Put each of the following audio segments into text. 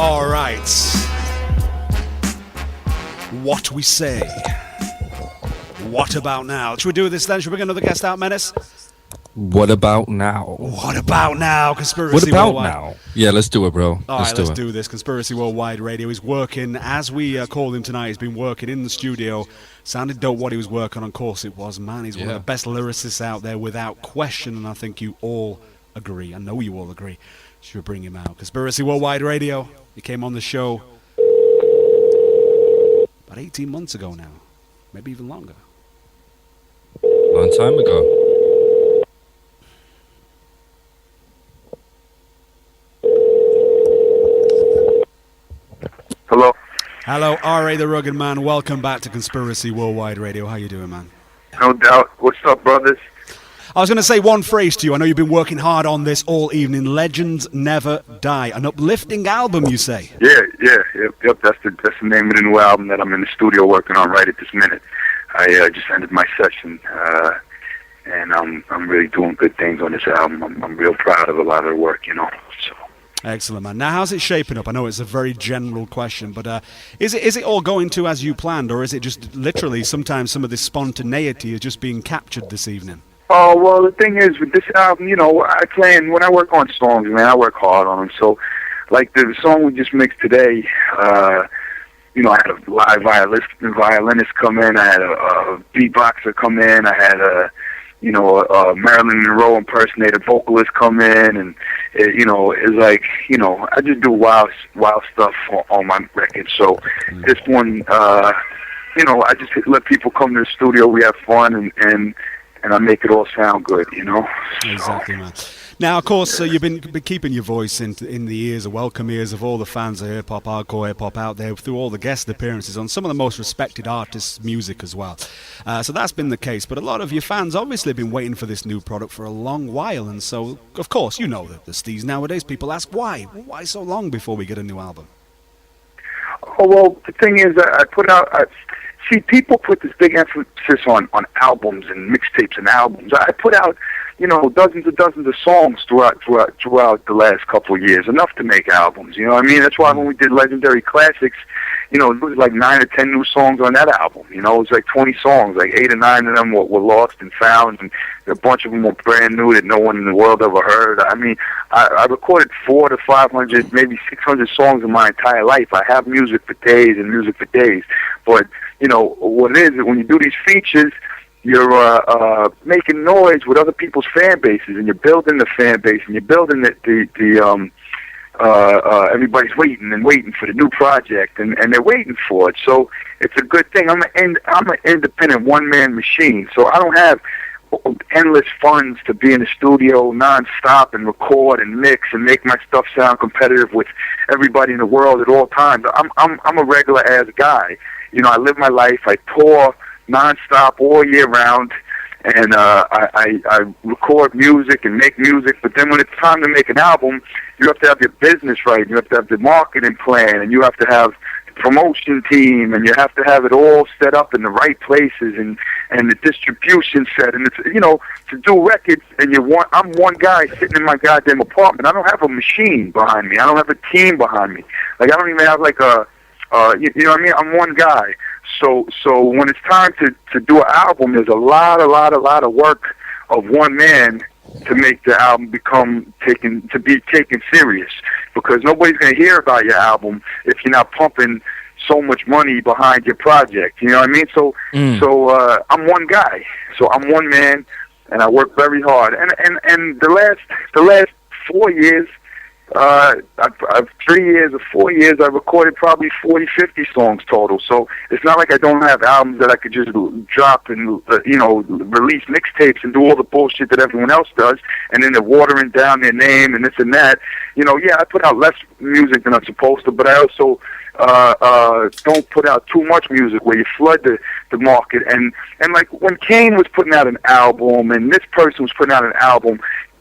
All right. What we say. What about now? Should we do this then? Should we bring another guest out, Menace? What about now? What about now? Conspiracy What about Worldwide. now? Yeah, let's do it, bro. Let's do this. Conspiracy Worldwide Radio. He's working, as we called him tonight, he's been working in the studio. Sounded dope what he was working on. Of course it was, man. He's one of the best lyricists out there without question, and I think you all agree. I know you all agree. Should bring him out. Conspiracy Worldwide Radio. He came on the show about 18 months ago now. Maybe even longer. Long time ago. Hello. Hello, R.A. the Rugged Man. Welcome back to Conspiracy Worldwide Radio. How you doing, man? No doubt. What's up, brothers? I was going to say one phrase to you. I know you've been working hard on this all evening. Legends Never Die. An uplifting album, you say? Yep. That's the name of the new album that I'm in the studio working on right at this minute. I just ended my session, and I'm really doing good things on this album. I'm real proud of a lot of the work, you know. So. Excellent, man. Now, how's it shaping up? I know it's a very general question, but is it all going to as you planned, or is it just literally sometimes some of this spontaneity is just being captured this evening? Oh, well, the thing is, with this album, you know, when I work on songs, man, I work hard on them. So, like the song we just mixed today, you know, I had a live violinist come in, I had a beatboxer come in, I had a Marilyn Monroe impersonator vocalist come in, and it's like, I just do wild stuff on my record. So this one, I just let people come to the studio. We have fun, and I make it all sound good, So. Exactly, man. Now, of course, you've been keeping your voice in the ears, the welcome ears of all the fans of hip-hop, hardcore hip-hop out there through all the guest appearances on some of the most respected artists' music as well. So that's been the case. But a lot of your fans obviously have been waiting for this new product for a long while. And so, of course, you know the steez nowadays. People ask why. Why so long before we get a new album? Oh, well, the thing is, I put out... See, people put this big emphasis on albums and mixtapes and albums. I put out, dozens of songs throughout the last couple of years, enough to make albums. You know what I mean? That's why when we did Legendary Classics, it was like 9 or 10 new songs on that album. It was like 20 songs, like 8 or 9 of them were lost and found, and a bunch of them were brand new that no one in the world ever heard. I mean, I recorded 400 to 500, maybe 600 songs in my entire life. I have music for days and music for days, but what it is when you do these features, you're making noise with other people's fan bases, and you're building the fan base, and you're building everybody's waiting for the new project, and they're waiting for it. So it's a good thing. I'm an independent one-man machine, so I don't have endless funds to be in the studio nonstop and record and mix and make my stuff sound competitive with everybody in the world at all times. I'm a regular ass guy. I live my life. I tour nonstop all year round, and I record music and make music. But then when it's time to make an album, you have to have your business right. You have to have the marketing plan, and you have to have the promotion team, and you have to have it all set up in the right places, and the distribution set. And it's to do records, and I'm one guy sitting in my goddamn apartment. I don't have a machine behind me. I don't have a team behind me. Like I don't even have like a you know what I mean? I'm one guy. So when it's time to do an album, there's a lot of work of one man to make the album be taken serious, because nobody's going to hear about your album if you're not pumping so much money behind your project. You know what I mean? So I'm one guy. So I'm one man, and I work very hard. And the last 4 years, I've 3 years or 4 years, I recorded probably 40, 50 songs total. So it's not like I don't have albums that I could just drop and, release mixtapes and do all the bullshit that everyone else does, and then they're watering down their name and this and that. Yeah, I put out less music than I'm supposed to, but I also don't put out too much music where you flood the market. And like when Kane was putting out an album and this person was putting out an album,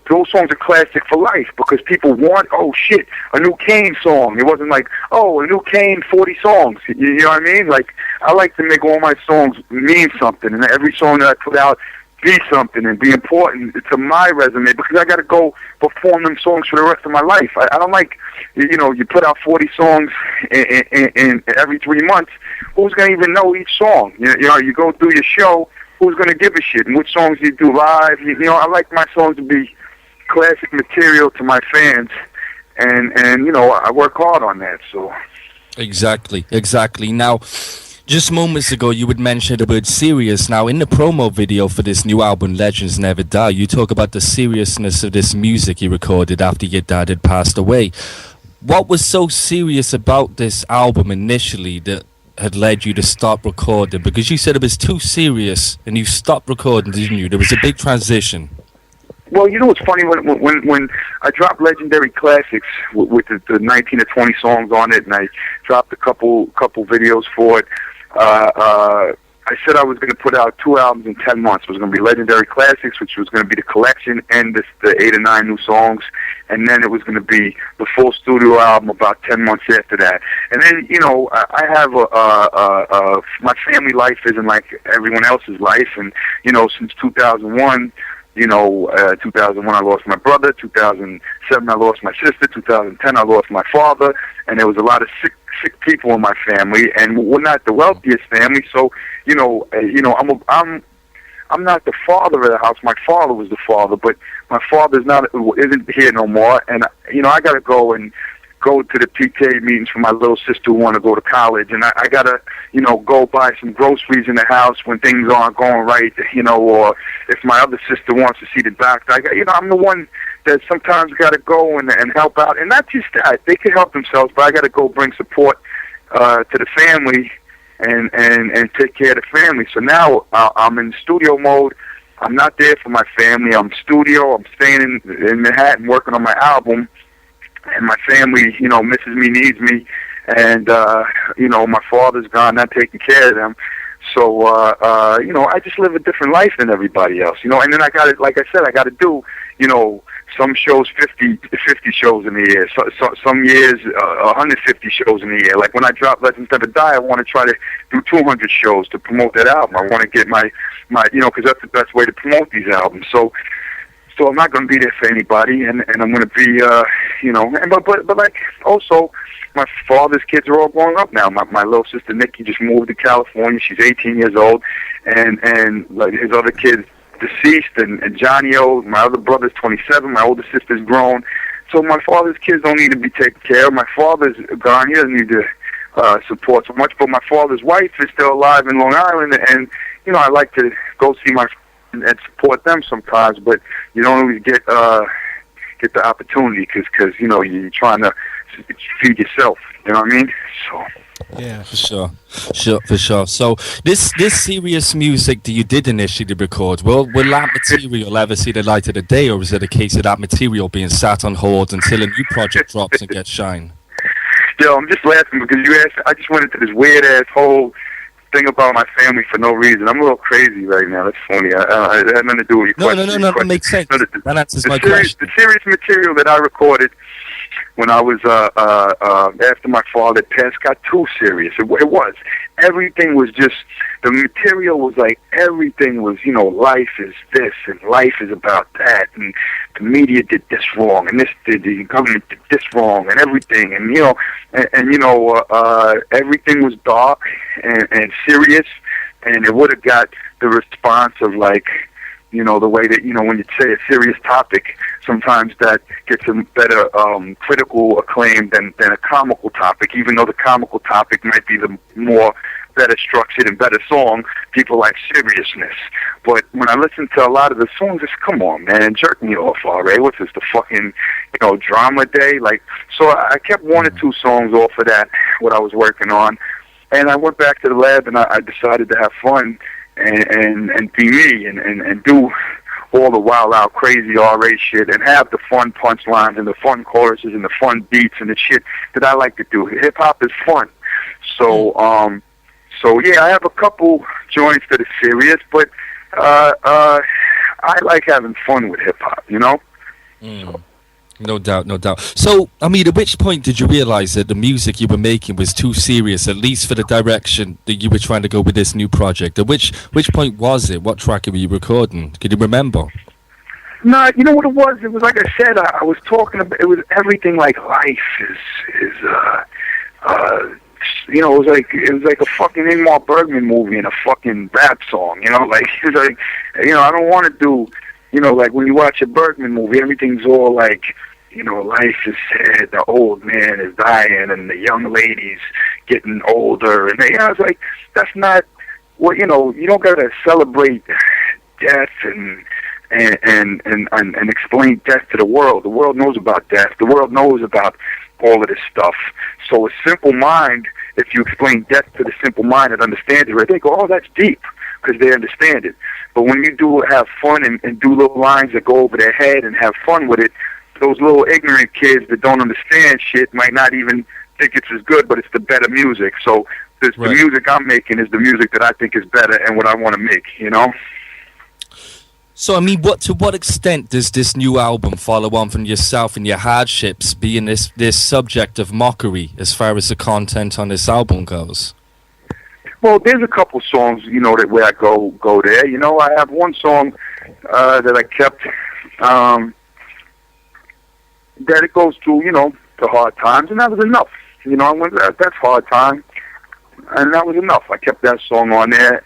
those songs are classic for life, because people want, oh shit, a new Kane song. It wasn't like, oh, a new Kane 40 songs. You know what I mean? Like, I like to make all my songs mean something, and every song that I put out be something and be important to my resume, because I got to go perform them songs for the rest of my life. I don't like, you know, you put out 40 songs in every 3 months. Who's going to even know each song? You know, you go through your show, who's going to give a shit? And which songs you do live? You know, I like my songs to be classic material to my fans, and you know, I work hard on that. So Exactly. Now, just moments ago, you would mention the word serious. Now, in the promo video for this new album, Legends Never Die, you talk about the seriousness of this music you recorded after your dad had passed away. What was so serious about this album initially that had led you to stop recording? Because you said it was too serious and you stopped recording, didn't you? There was a big transition. well, you know what's funny, when I dropped Legendary Classics with the 19 or 20 songs on it, and I dropped a couple videos for it. I said I was going to put out 2 albums in 10 months. It was going to be Legendary Classics, which was going to be the collection, and the 8 or 9 new songs, and then it was going to be the full studio album about 10 months after that. And then, you know, I have my family life isn't like everyone else's life, and, you know, since 2001, you know, 2001 I lost my brother, 2007 I lost my sister, 2010 I lost my father, and there was a lot of sick people in my family, and we're not the wealthiest family, so you know, I'm not the father of the house. My father was the father, but my father's isn't here no more, and you know, I got to go to the PTA meetings for my little sister who want to go to college, and I got to, you know, go buy some groceries in the house when things aren't going right, you know, or if my other sister wants to see the doctor, you know, I'm the one that sometimes got to go and help out, and not just that, they can help themselves, but I got to go bring support to the family and take care of the family. So now I'm in studio mode. I'm not there for my family. I'm studio. I'm staying in Manhattan working on my album, and my family, you know, misses me, needs me, and you know, my father's gone, not taking care of them. So you know, I just live a different life than everybody else, you know. And then I got to, like I said, I got to do, you know, some shows 50 shows in the year. So some years 150 shows in the year. Like when I drop Legends Never Die, I want to try to do 200 shows to promote that album. I want to get my you know, because that's the best way to promote these albums. So I'm not going to be there for anybody, and I'm going to be, you know, but like also, my father's kids are all growing up now. My little sister Nikki just moved to California. She's 18 years old, and like his other kids deceased, and Johnny O, my other brother's 27. My older sister's grown. So my father's kids don't need to be taken care of. My father's gone. He doesn't need to support so much. But my father's wife is still alive in Long Island, and you know, I like to go see my and support them sometimes, but you don't always get the opportunity because you know, you're trying to feed yourself. You know what I mean? So Yeah, for sure. So this serious music that you did initially record, will that material ever see the light of the day, or is it a case of that material being sat on hold until a new project drops and gets shine? Yo, I'm just laughing because you asked. I just went into this weird ass whole thing about my family for no reason. I'm a little crazy right now. That's funny. It had nothing to do with your question. No, that makes sense. That answers my question. The serious material that I recorded when I was after my father passed got too serious. It was. Everything was just, the material was like, everything was, you know, life is this and life is about that, and the media did this wrong, and the government did this wrong, and everything, and you know, and you know, everything was dark and serious, and it would have got the response of like, you know, the way that, you know, when you say a serious topic, sometimes that gets a better critical acclaim than a comical topic, even though the comical topic might be the more better structured and better song. People like seriousness. But when I listen to a lot of the songs, it's, come on, man, jerk me off already. What's this, the fucking, you know, drama day? Like, so I kept 1 or 2 songs off of that, what I was working on. And I went back to the lab and I decided to have fun and be me and do all the wild out crazy RA shit and have the fun punchlines and the fun choruses and the fun beats and the shit that I like to do. Hip hop is fun. So yeah, I have a couple joints that are serious, but I like having fun with hip hop, you know? No doubt, no doubt. So, I mean, at which point did you realize that the music you were making was too serious, at least for the direction that you were trying to go with this new project? At which point was it? What track were you recording? Can you remember? No, you know what it was? It was like I said. I was talking about. It was everything. Like life you know, it was like a fucking Ingmar Bergman movie and a fucking rap song. You know, like it's like, you know, I don't want to do, you know, like when you watch a Bergman movie, everything's all like, you know, life is sad, the old man is dying, and the young lady's getting older, and you know, it's like that's not what, you know. You don't gotta celebrate death and explain death to the world. The world knows about death. The world knows about all of this stuff. So a simple mind, if you explain death to the simple mind that understands it, right, they go, oh, that's deep, because they understand it. But when you do have fun and do little lines that go over their head and have fun with it, those little ignorant kids that don't understand shit might not even think it's as good, but it's the better music. So the music I'm making is the music that I think is better and what I want to make, you know? So, I mean, to what extent does this new album follow on from yourself and your hardships, being this subject of mockery as far as the content on this album goes? Well, there's a couple songs, you know, that where I go there. You know, I have one song that I kept that it goes through, you know, the hard times, and that was enough. You know, I went, that's hard time, and that was enough. I kept that song on there,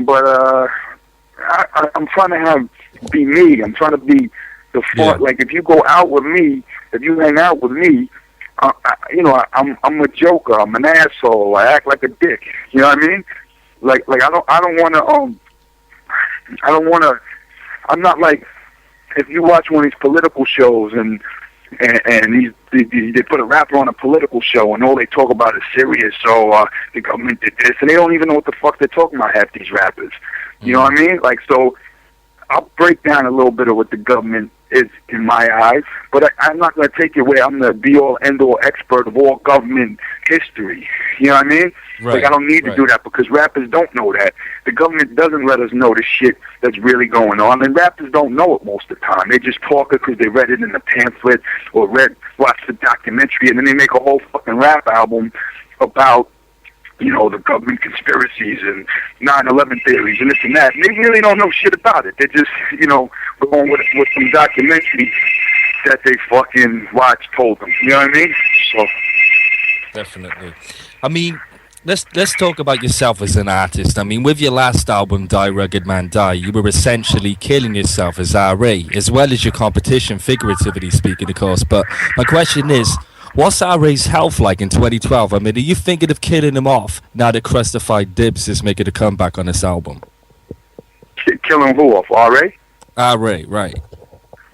but I'm trying to be me. I'm trying to be the fun. Yeah. Like if you go out with me, if you hang out with me, you know, I'm a joker. I'm an asshole. I act like a dick. You know what I mean? Like I don't want to. I'm not like, if you watch one of these political shows and they put a rapper on a political show and all they talk about is serious. So the government did this, and they don't even know what the fuck they're talking about. Half these rappers. You know what I mean? Like, so I'll break down a little bit of what the government is in my eyes, but I'm not going to take it where I'm the be-all, end-all expert of all government history. You know what I mean? Right, like, I don't need to do that because rappers don't know that. The government doesn't let us know the shit that's really going on, and rappers don't know it most of the time. They just talk it because they read it in the pamphlet or watched the documentary, and then they make a whole fucking rap album about, you know, the government conspiracies and 9/11 theories and this and that. And they really don't know shit about it. They're just, you know, going with some documentary that they fucking watched told them. You know what I mean? So definitely. I mean, let's talk about yourself as an artist. I mean, with your last album, Die Rugged Man Die, you were essentially killing yourself as R.A., as well as your competition, figuratively speaking, of course. But my question is, what's R.A.'s health like in 2012? I mean, are you thinking of killing him off now that Crustified Dibs is making a comeback on this album? Killing who off? R.A.? R.A., right.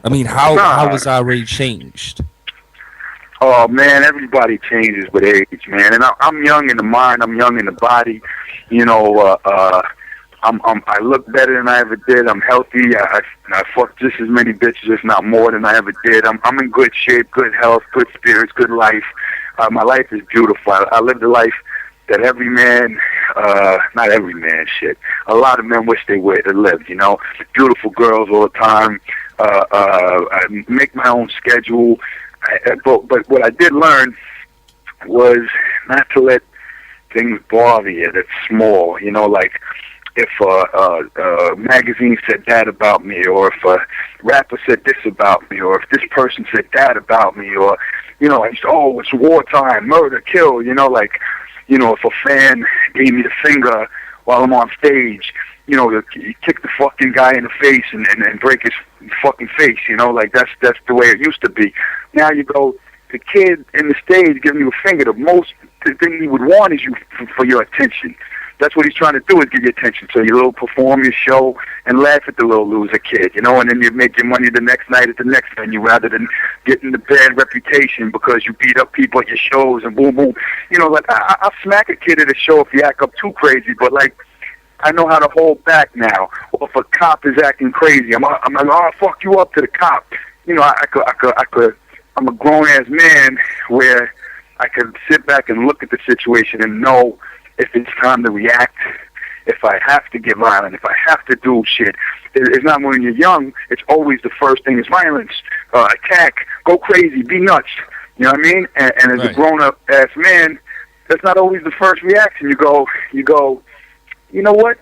I mean, how has R.A. changed? Oh, man, everybody changes with age, man. And I'm young in the mind. I'm young in the body. You know, I look better than I ever did. I'm healthy. I fuck just as many bitches, if not more, than I ever did. I'm in good shape, good health, good spirits, good life. My life is beautiful. I live the life that every man, not every man, shit. A lot of men wish they lived, you know. Beautiful girls all the time. I make my own schedule. But what I did learn was not to let things bother you that's small, you know, like if a magazine said that about me, or if a rapper said this about me, or if this person said that about me, or, you know, oh, it's wartime, murder, kill, you know, like, you know, if a fan gave me the finger while I'm on stage, you know, you kick the fucking guy in the face and break his fucking face, you know, like that's the way it used to be. Now you go, the kid in the stage giving you a finger, the thing he would want is you for your attention. That's what he's trying to do, is get your attention. So you perform your show and laugh at the little loser kid, you know, and then you make your money the next night at the next venue rather than getting the bad reputation because you beat up people at your shows and boom, boom. You know, like, I'll smack a kid at a show if you act up too crazy, but, like, I know how to hold back now. Or if a cop is acting crazy, I'm like, oh, I'll fuck you up to the cop. You know, I could, I'm a grown-ass man where I could sit back and look at the situation and know if it's time to react, if I have to get violent, if I have to do shit. It's not when you're young, it's always the first thing is violence. attack, go crazy, be nuts. You know what I mean? And as a grown-up ass man, that's not always the first reaction. You go, you know what?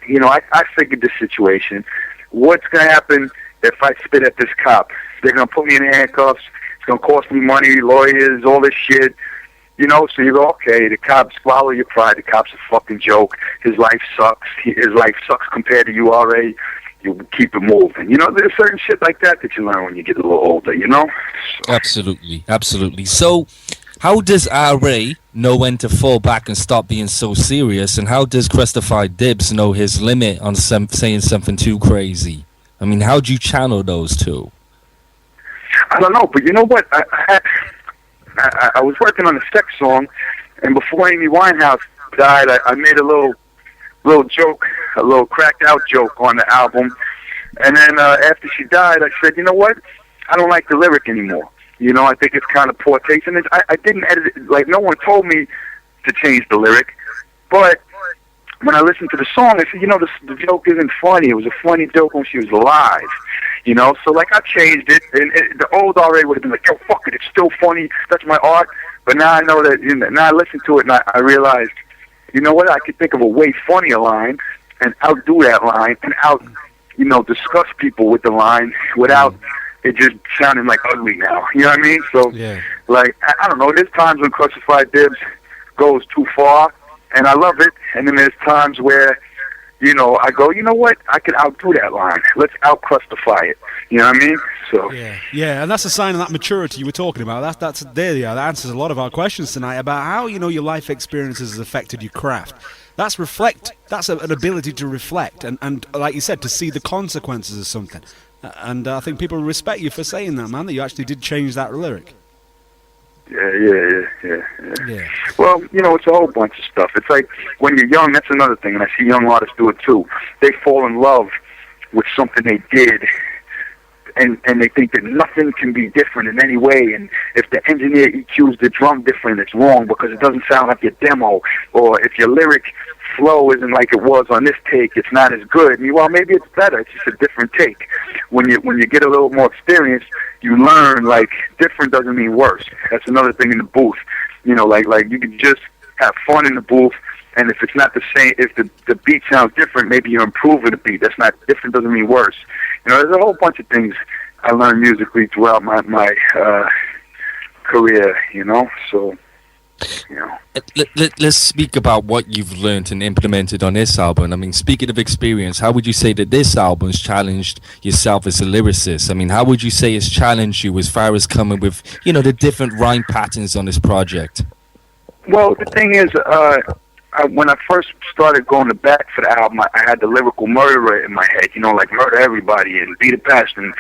You know, I figured this situation. What's going to happen if I spit at this cop? They're going to put me in handcuffs. It's going to cost me money, lawyers, all this shit. You know, so you go, okay, the cops, swallow your pride. The cop's a fucking joke. His life sucks. His life sucks compared to you already. You keep it moving. You know, there's certain shit like that you learn when you get a little older, you know? So. Absolutely, absolutely. So, how does R.A. know when to fall back and stop being so serious? And how does Crustified Dibs know his limit on saying something too crazy? I mean, how do you channel those two? I don't know, but you know what? I was working on a sex song, and before Amy Winehouse died, I made a little joke, a little cracked out joke on the album. And then after she died, I said, you know what? I don't like the lyric anymore. You know, I think it's kind of poor taste. And I didn't edit it. Like, no one told me to change the lyric. But when I listened to the song, I said, you know, the joke isn't funny. It was a funny joke when she was alive. You know, so like I changed it, and the old RA would have been like, yo, fuck it, it's still funny, that's my art. But now I know that, you know, now I listen to it and I realized, you know what, I could think of a way funnier line and outdo that line and you know, discuss people with the line without it just sounding like ugly now. You know what I mean? So, like, I don't know, there's times when Crustified Dibs goes too far, and I love it, and then there's times where, you know, I go, you know what? I could outdo that line. Let's out-crustify it. You know what I mean? So yeah, and that's a sign of that maturity you were talking about. That answers a lot of our questions tonight about how, you know, your life experiences has affected your craft. That's an ability to reflect and like you said, to see the consequences of something. And I think people respect you for saying that, man. That you actually did change that lyric. Yeah. Well, you know, it's a whole bunch of stuff. It's like when you're young, that's another thing, and I see young artists do it too. They fall in love with something they did, and they think that nothing can be different in any way, and if the engineer EQs the drum different, it's wrong because it doesn't sound like your demo, or if your lyric flow isn't like it was on this take, it's not as good. And well, maybe it's better. It's just a different take. When you get a little more experience, you learn, like, different doesn't mean worse. That's another thing in the booth. You know, like you can just have fun in the booth, and if it's not the same, if the beat sounds different, maybe you're improving the beat. That's not different doesn't mean worse. You know, there's a whole bunch of things I learned musically throughout my career, you know, so... You know. Let's speak about what you've learned and implemented on this album. I mean, speaking of experience, how would you say that this album's challenged yourself as a lyricist? I mean, how would you say it's challenged you as far as coming with, you know, the different rhyme patterns on this project? Well, the thing is, when I first started going to bat for the album, I had the lyrical murderer in my head, you know, like murder everybody and be the best, and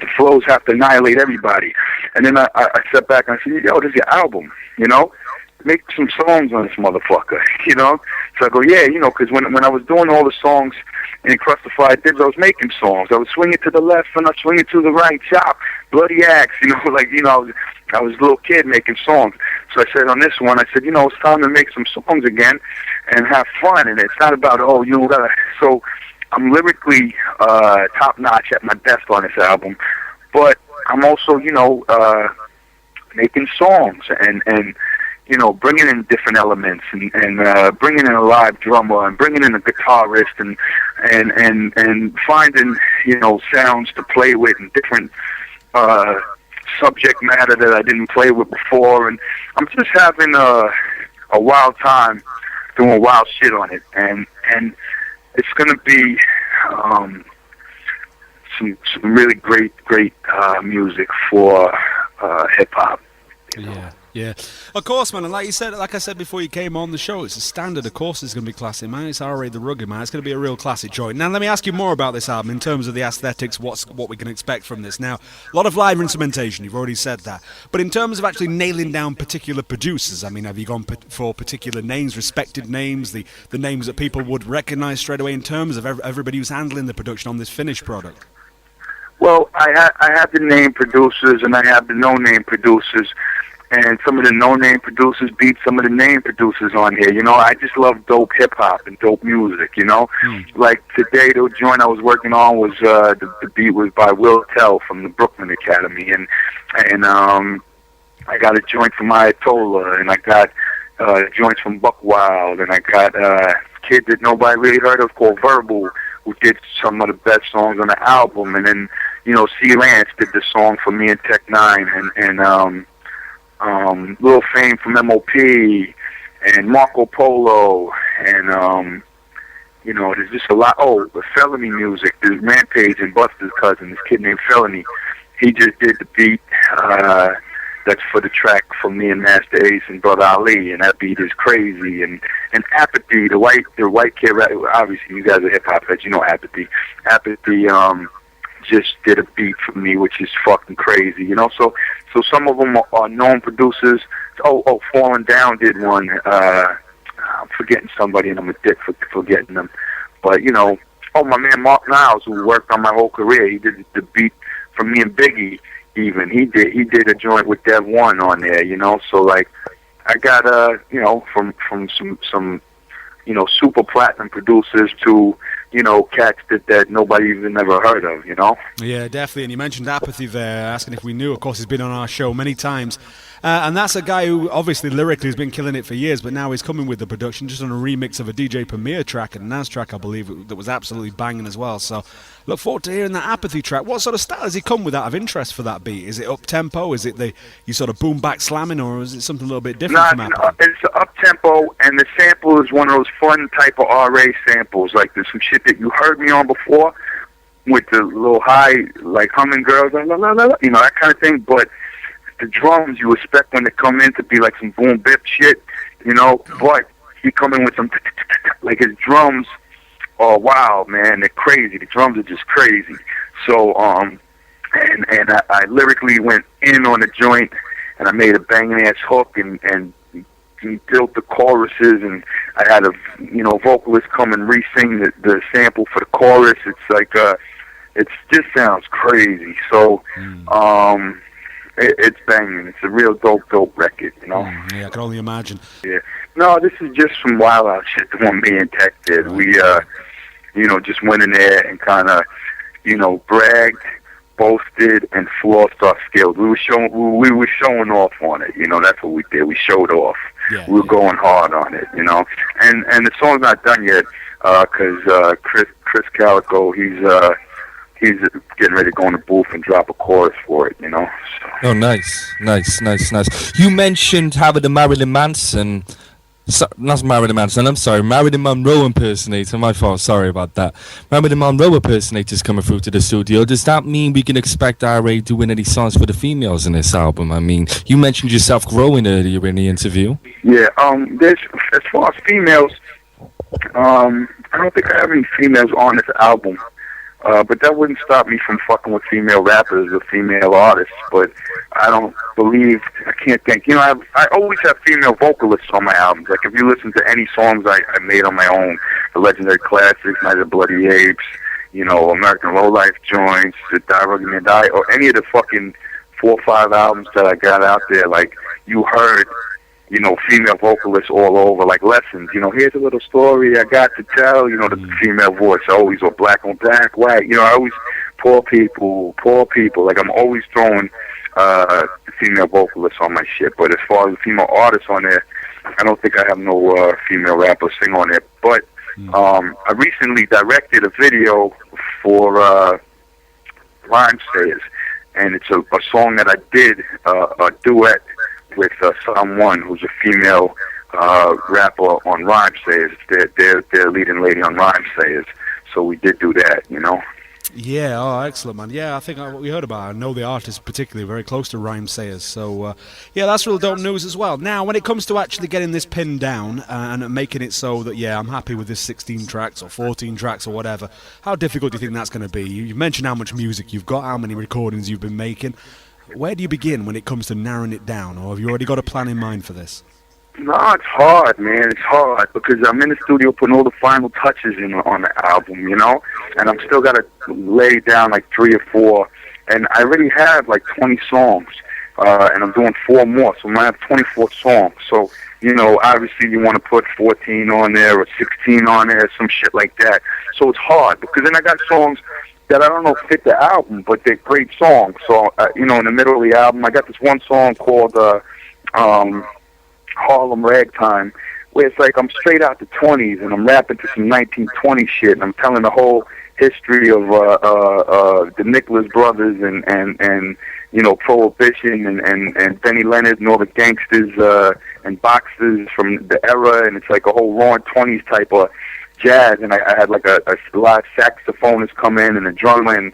the flows have to annihilate everybody. And then I sat back and I said, yo, this is your album, you know? Make some songs on this motherfucker, you know? So I go, yeah, you know, because when I was doing all the songs in Crustified Dibs, I was making songs. I was swinging to the left and I was swinging to the right, chop, bloody axe, you know, like, you know, I was a little kid making songs. So I said on this one, I said, you know, it's time to make some songs again and have fun. And it's not about, oh, you know, so I'm lyrically top-notch at my best on this album. But I'm also, you know, making songs and you know, bringing in different elements and bringing in a live drummer and bringing in a guitarist and finding, you know, sounds to play with and different subject matter that I didn't play with before. And I'm just having a wild time doing wild shit on it. And it's going to be some really great music for hip-hop. Yeah, of course, man. And like I said before you came on the show, it's a standard. Of course, it's going to be classic, man. It's R.A. the Rugged, man. It's going to be a real classic joint. Now, let me ask you more about this album in terms of the aesthetics. What we can expect from this. Now, a lot of live instrumentation. You've already said that. But in terms of actually nailing down particular producers, I mean, have you gone for particular names, respected names, the names that people would recognise straight away in terms of everybody who's handling the production on this finished product? Well, I have the name producers and I have the no-name producers. and some of the no-name producers beat some of the name producers on here. You know, I just love dope hip-hop and dope music, you know. Like today, the joint I was working on was, the beat was by Will Tell from the Brooklyn Academy, and I got a joint from Ayatollah, and I got joints from Buck Wild, and I got a kid that nobody really heard of called Verbal, who did some of the best songs on the album, and then, you know, C. Lance did the song for me and Tech Nine, and Lil Fame from MOP, and Marco Polo, and you know, there's just a lot. Oh, the Felony music, there's Rampage and Buster's cousin, this kid named Felony. He just did the beat that's for the track from me and Master Ace and Brother Ali, and that beat is crazy. And Apathy, the white kid, obviously you guys are hip hop heads, you know Apathy. Apathy just did a beat for me, which is fucking crazy, you know. So some of them are known producers. Oh, Falling Down did one. I'm forgetting somebody, and I'm a dick for forgetting them. But you know, my man Mark Niles, who worked on my whole career, he did the beat for me and Biggie. Even he did a joint with Dev One on there, you know. So like, I got you know, from some you know, super platinum producers to, you know, cats that nobody even ever heard of, you know? Yeah, definitely. And you mentioned Apathy there, asking if we knew. Of course, he's been on our show many times. And that's a guy who obviously lyrically has been killing it for years, but now he's coming with the production just on a remix of a DJ Premier track, and Nas track, I believe, that was absolutely banging as well. So look forward to hearing that Apathy track. What sort of style has he come with out of interest for that beat? Is it up-tempo? Is it you sort of boom-back slamming, or is it something a little bit different from Apathy? It's up-tempo, and the sample is one of those fun type of RA samples, like there's some shit that you heard me on before with the little high, like humming girls, la, la, la, la, you know, that kind of thing, but the drums you expect when they come in to be like some boom bip shit, you know, but he come in with some like his drums are wild, man. They're crazy. The drums are just crazy. So and I lyrically went in on the joint, and I made a banging ass hook and built the choruses, and I had a vocalist come and re-sing the sample for the chorus. It's like it just sounds crazy. So it's banging. It's a real dope record, you know. Yeah, I can only imagine. Yeah. No, this is just some wild out shit. The one me and Tech did. We, just went in there and kind of, bragged, boasted, and flossed our skills. We were showing off on it. You know, that's what we did. We showed off. Yeah, we were going hard on it. You know, and the song's not done yet because Chris Calico, he's getting ready to go in the booth and drop a chorus for it, you know. So. Oh, nice. You mentioned having the Marilyn Manson, not Marilyn Manson, I'm sorry, Marilyn Monroe impersonator, my fault, sorry about that. Marilyn Monroe impersonators coming through to the studio. Does that mean we can expect RA doing any songs for the females in this album? I mean, you mentioned yourself growing earlier in the interview. Yeah, there's, as far as females, I don't think I have any females on this album. But that wouldn't stop me from fucking with female rappers or female artists. But I can't think. You know, I always have female vocalists on my albums. Like if you listen to any songs I made on my own, the Legendary Classics, Night of the Bloody Apes, you know, American Lowlife joints, the Die Rugged Man Die, or any of the fucking 4 or 5 albums that I got out there, like you heard, you know, female vocalists all over, like Lessons. You know, here's a little story I got to tell. You know, the female voice always, or black on black, white. You know, I always poor people. Like I'm always throwing female vocalists on my shit. But as far as female artists on there, I don't think I have no female rappers sing on there. But I recently directed a video for Rhyme Sayers, and it's a song that I did a duet with someone who's a female rapper on Rhyme Sayers. They're leading lady on Rhyme Sayers. So we did do that, you know. Yeah, oh, excellent, man. Yeah, I think we heard about it. I know the artist particularly very close to Rhyme Sayers. So, yeah, that's real dope news as well. Now, when it comes to actually getting this pinned down and making it so that, yeah, I'm happy with this 16 tracks or 14 tracks or whatever, how difficult do you think that's going to be? You mentioned how much music you've got, how many recordings you've been making. Where do you begin when it comes to narrowing it down, or have you already got a plan in mind for this? No, it's hard, man. It's hard because I'm in the studio putting all the final touches in on the album, you know, and I'm still got to lay down like 3 or 4, and I already have like 20 songs. and I'm doing 4 more, so I'm gonna have 24 songs. So, you know, obviously you want to put 14 on there or 16 on there, some shit like that. So it's hard because then I got songs that I don't know fit the album, but they're great songs. So, you know, in the middle of the album, I got this one song called Harlem Ragtime, where it's like I'm straight out the 20s and I'm rapping to some 1920 shit, and I'm telling the whole history of the Nicholas brothers and you know, Prohibition and Benny Leonard and all the gangsters and boxers from the era, and it's like a whole Roaring 20s type of jazz, and I had like a live saxophonist come in and a drummer, and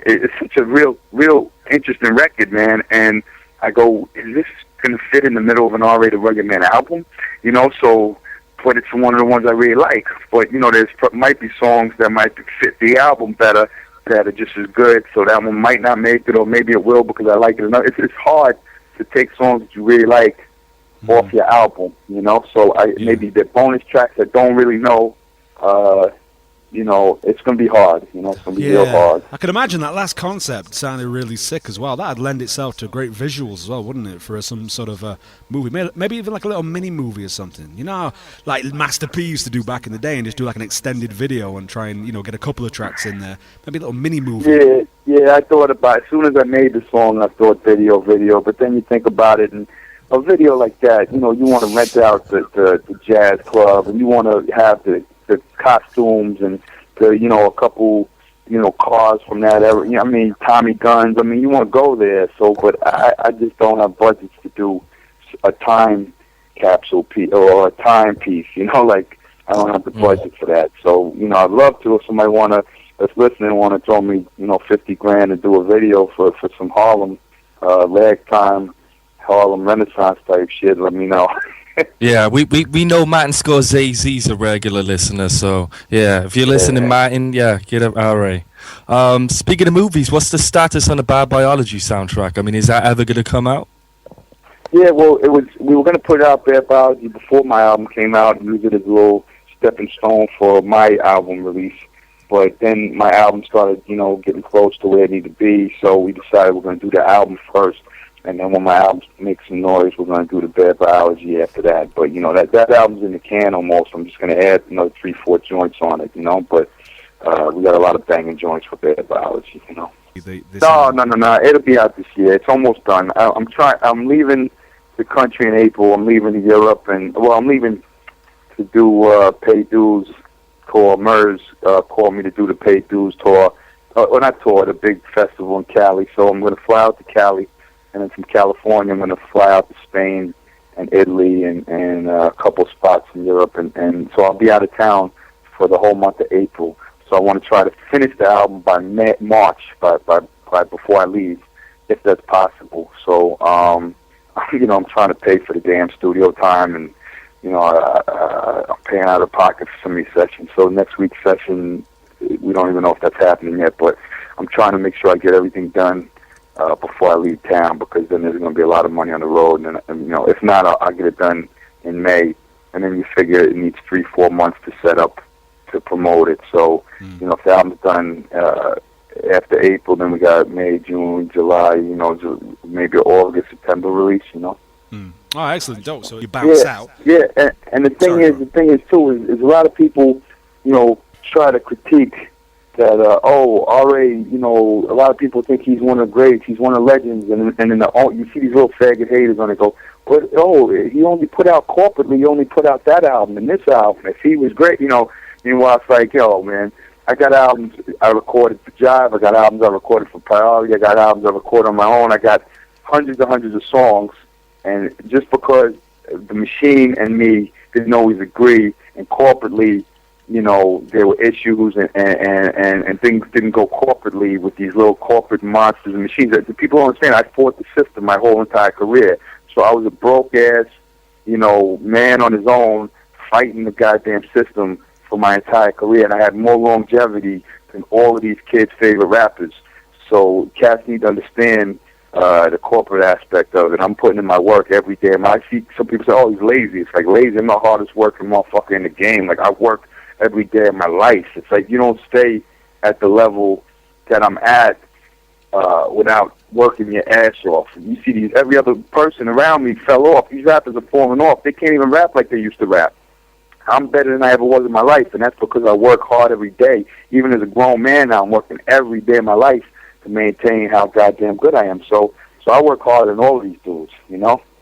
it's such a real interesting record, man. And I go, is this gonna fit in the middle of an R-rated Rugged Man album? You know, so, but it's one of the ones I really like. But you know, might be songs that might fit the album better, that are just as good. So that one might not make it, or maybe it will because I like it enough. It's hard to take songs that you really like off your album, you know. So maybe the bonus tracks I don't really know. You know, it's going to be hard. You know, it's going to be real hard. I could imagine that last concept sounded really sick as well. That'd lend itself to great visuals as well, wouldn't it, for some sort of a movie? Maybe even like a little mini movie or something. You know, like Master P used to do back in the day, and just do like an extended video and try and, you know, get a couple of tracks in there. Maybe a little mini movie. Yeah, I thought about it. As soon as I made the song, I thought video. But then you think about it, and a video like that, you know, you want to rent out the jazz club, and you want to have the costumes and you know, a couple, you know, cars from that era. You know, I mean, Tommy guns. I mean, you want to go there. So, but I just don't have budgets to do a time capsule piece or a time piece. You know, like I don't have the budget for that. So, you know, I'd love to if somebody that's listening want to throw me, you know, $50,000 to do a video for some Harlem ragtime, Harlem Renaissance type shit. Let me know. Yeah, we know Martin Scorsese's a regular listener, so yeah, if you're listening, Martin, yeah, get up, alright. Speaking of movies, what's the status on the Bad Biology soundtrack? I mean, is that ever going to come out? Yeah, well, we were going to put out Bad Biology before my album came out and use it as a little stepping stone for my album release, but then my album started, you know, getting close to where it needed to be, so we decided we're going to do the album first. And then when my album makes some noise, we're going to do the Bad Biology after that. But, you know, that album's in the can almost. I'm just going to add another 3-4 joints on it, you know. But we got a lot of banging joints for Bad Biology, you know. No. It'll be out this year. It's almost done. I'm leaving the country in April. I'm leaving Europe. I'm leaving to do Pay Dues tour. MERS called me to do the Pay Dues tour. Or not tour, the big festival in Cali. So I'm going to fly out to Cali. And then from California, I'm going to fly out to Spain and Italy and a couple spots in Europe. And so I'll be out of town for the whole month of April. So I want to try to finish the album by March, by before I leave, if that's possible. So, you know, I'm trying to pay for the damn studio time, and, you know, I'm paying out of pocket for some of these sessions. So next week's session, we don't even know if that's happening yet, but I'm trying to make sure I get everything done before I leave town, because then there's going to be a lot of money on the road, and you know, if not, I'll get it done in May, and then you figure it needs 3-4 months to set up to promote it. So, you know, if the album's done after April, then we got May, June, July, you know, maybe August, September release, you know. Oh, excellent, dope. So you bounce out. Yeah, and the thing is too, is a lot of people, you know, try to critique that, R.A., you know, a lot of people think he's one of the greats, he's one of the legends, and then you see these little faggot haters on it go, but, he only put out corporately, he only put out that album and this album. If he was great, you know, meanwhile, it's like, yo, man, I got albums I recorded for Jive, I got albums I recorded for Priority, I got albums I recorded on my own, I got hundreds of songs, and just because the machine and me didn't always agree, and corporately, you know, there were issues and things didn't go corporately with these little corporate monsters and machines. That people don't understand. I fought the system my whole entire career. So I was a broke-ass, you know, man on his own fighting the goddamn system for my entire career, and I had more longevity than all of these kids' favorite rappers. So cats need to understand the corporate aspect of it. I'm putting in my work every day. I see some people say, oh, he's lazy. It's like, lazy. I'm the hardest working motherfucker in the game. Like, I work every day of my life. It's like you don't stay at the level that I'm at without working your ass off. You see every other person around me fell off. These rappers are falling off. They can't even rap like they used to rap. I'm better than I ever was in my life, and that's because I work hard every day. Even as a grown man now, I'm working every day of my life to maintain how goddamn good I am. So I work harder than all of these dudes, you know?